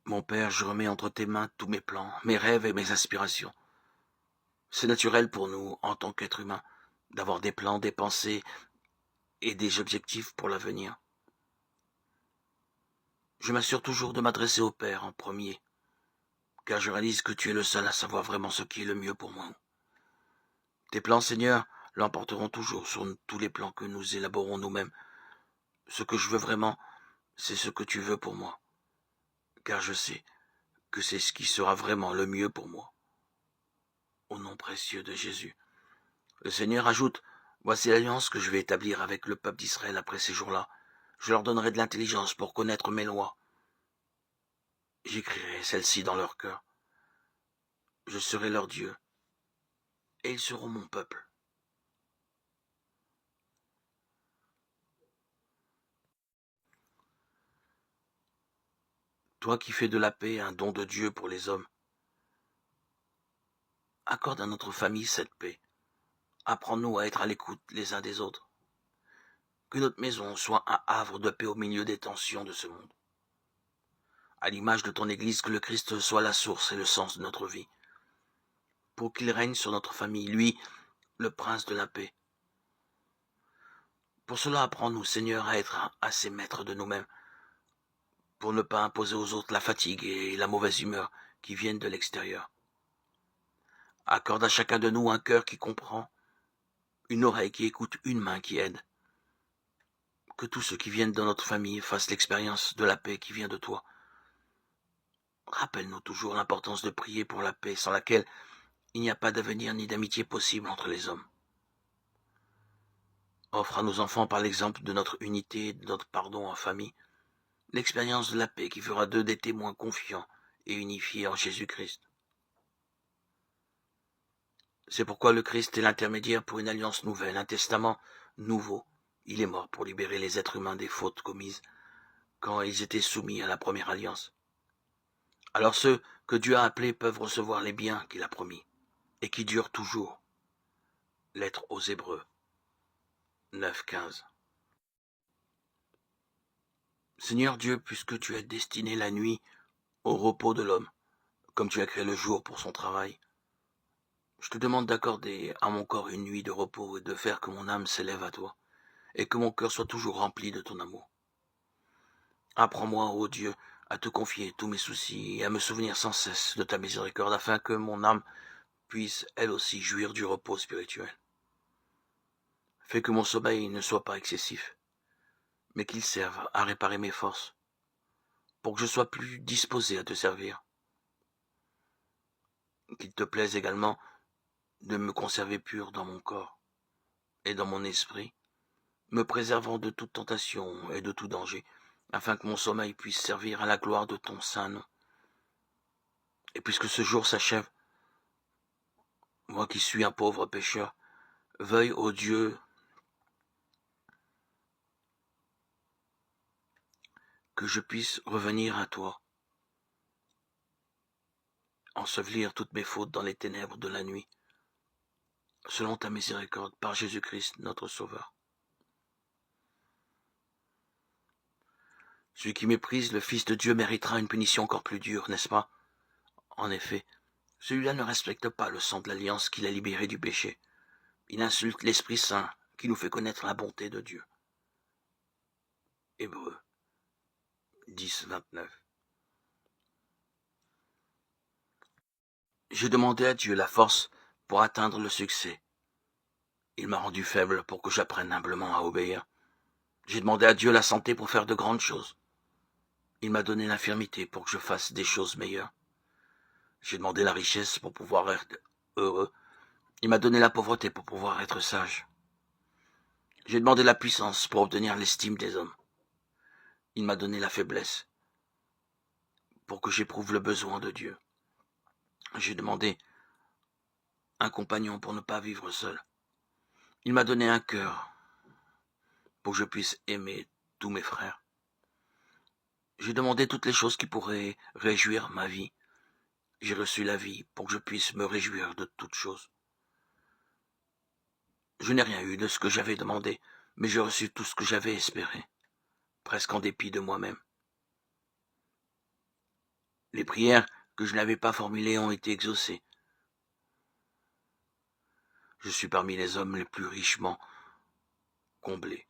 Mon Père, je remets entre tes mains tous mes plans, mes rêves et mes aspirations. C'est naturel pour nous, en tant qu'êtres humains, d'avoir des plans, des pensées et des objectifs pour l'avenir. Je m'assure toujours de m'adresser au Père en premier, car je réalise que tu es le seul à savoir vraiment ce qui est le mieux pour moi. Tes plans, Seigneur, l'emporteront toujours sur tous les plans que nous élaborons nous-mêmes. Ce que je veux vraiment, c'est ce que tu veux pour moi, car je sais que c'est ce qui sera vraiment le mieux pour moi. Au nom précieux de Jésus. Le Seigneur ajoute, voici l'alliance que je vais établir avec le peuple d'Israël après ces jours-là. Je leur donnerai de l'intelligence pour connaître mes lois. J'écrirai celles-ci dans leur cœur. Je serai leur Dieu, et ils seront mon peuple. Toi qui fais de la paix un don de Dieu pour les hommes, accorde à notre famille cette paix. Apprends-nous à être à l'écoute les uns des autres. Que notre maison soit un havre de paix au milieu des tensions de ce monde. À l'image de ton Église, que le Christ soit la source et le sens de notre vie. Pour qu'il règne sur notre famille, lui, le prince de la paix. Pour cela, apprends-nous, Seigneur, à être assez maîtres de nous-mêmes, pour ne pas imposer aux autres la fatigue et la mauvaise humeur qui viennent de l'extérieur. Accorde à chacun de nous un cœur qui comprend, une oreille qui écoute, une main qui aide. Que tous ceux qui viennent dans notre famille fassent l'expérience de la paix qui vient de toi. Rappelle-nous toujours l'importance de prier pour la paix, sans laquelle il n'y a pas d'avenir ni d'amitié possible entre les hommes. Offre à nos enfants, par l'exemple de notre unité et de notre pardon en famille, l'expérience de la paix qui fera d'eux des témoins confiants et unifiés en Jésus-Christ. C'est pourquoi le Christ est l'intermédiaire pour une alliance nouvelle, un testament nouveau. Il est mort pour libérer les êtres humains des fautes commises quand ils étaient soumis à la première alliance. Alors ceux que Dieu a appelés peuvent recevoir les biens qu'il a promis et qui durent toujours. Lettre aux Hébreux 9:15. Seigneur Dieu, puisque tu as destiné la nuit au repos de l'homme, comme tu as créé le jour pour son travail, je te demande d'accorder à mon corps une nuit de repos et de faire que mon âme s'élève à toi, et que mon cœur soit toujours rempli de ton amour. Apprends-moi, ô Dieu, à te confier tous mes soucis et à me souvenir sans cesse de ta miséricorde, afin que mon âme puisse, elle aussi, jouir du repos spirituel. Fais que mon sommeil ne soit pas excessif, mais qu'il serve à réparer mes forces, pour que je sois plus disposé à te servir. Qu'il te plaise également de me conserver pur dans mon corps et dans mon esprit, me préservant de toute tentation et de tout danger, afin que mon sommeil puisse servir à la gloire de ton saint nom. Et puisque ce jour s'achève, moi qui suis un pauvre pécheur, veuille, ô Dieu, que je puisse revenir à toi, ensevelir toutes mes fautes dans les ténèbres de la nuit, selon ta miséricorde, par Jésus-Christ notre Sauveur. Celui qui méprise le Fils de Dieu méritera une punition encore plus dure, n'est-ce pas? En effet, celui-là ne respecte pas le sang de l'alliance qu'il a libéré du péché. Il insulte l'Esprit Saint qui nous fait connaître la bonté de Dieu. Hébreux 10:29. J'ai demandé à Dieu la force pour atteindre le succès. Il m'a rendu faible pour que j'apprenne humblement à obéir. J'ai demandé à Dieu la santé pour faire de grandes choses. Il m'a donné l'infirmité pour que je fasse des choses meilleures. J'ai demandé la richesse pour pouvoir être heureux. Il m'a donné la pauvreté pour pouvoir être sage. J'ai demandé la puissance pour obtenir l'estime des hommes. Il m'a donné la faiblesse pour que j'éprouve le besoin de Dieu. J'ai demandé un compagnon pour ne pas vivre seul. Il m'a donné un cœur pour que je puisse aimer tous mes frères. J'ai demandé toutes les choses qui pourraient réjouir ma vie. J'ai reçu la vie pour que je puisse me réjouir de toutes choses. Je n'ai rien eu de ce que j'avais demandé, mais j'ai reçu tout ce que j'avais espéré, presque en dépit de moi-même. Les prières que je n'avais pas formulées ont été exaucées. Je suis parmi les hommes les plus richement comblés.